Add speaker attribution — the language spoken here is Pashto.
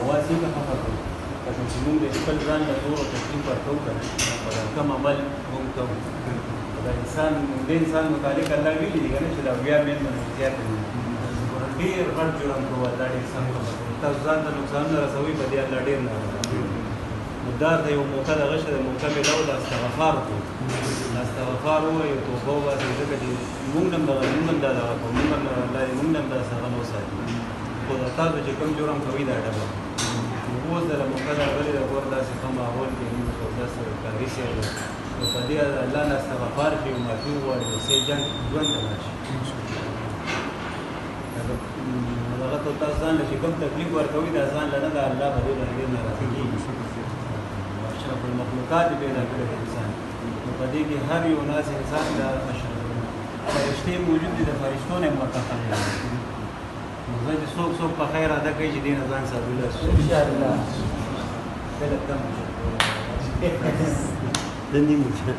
Speaker 1: واسي کا خفه کوي لکه چې موږ د خپل ځان له نورو تکلیف ورکوو که نه په کم عمل موږ کوو د انسان د انسان متعلق الله ویلي دي که نه چې دا بیا مېلمه زیات دي ډېر غټ جرم کوو الله ډېر سم خبره کوي تاسو ځان ته نقصانونه رسوئ په دې الله ډېر نه نو دا د یو موقع دغه شته د موقع میلاو د استغفار کوو استغفار ووایو توبه وباسئ ځکه چې موږ هم دغه موږ هم دا دغه کوو موږ هم الله موږ هم دا څنګه نه وساتي خو د تاسو چې کوم جرم کوي دا ډبه اوس د موقع راغلې د کور داسې ښه ماحول کې موږ او داسې کاري شی دی نو په دې الله نه استغفار کوي او معافي وغواړي نو صحیح ژوند ته لاړ شي هغه ته تاسو ځان له چې کوم تکلیف ورکوي دا ځان له نه د الله په دې باندې ناراضي کېږي اشرف المخلوقات پیدا کړی دی انسان نو په دې کې هر یو ناس انسان د اشرف فرشتې موجود دي د فرشتو نه مرتقب دی نو زه چې څوک په خیر ادا کوي چې دې نه ځان ساتلی شي انشاءالله کله کم دندې موجود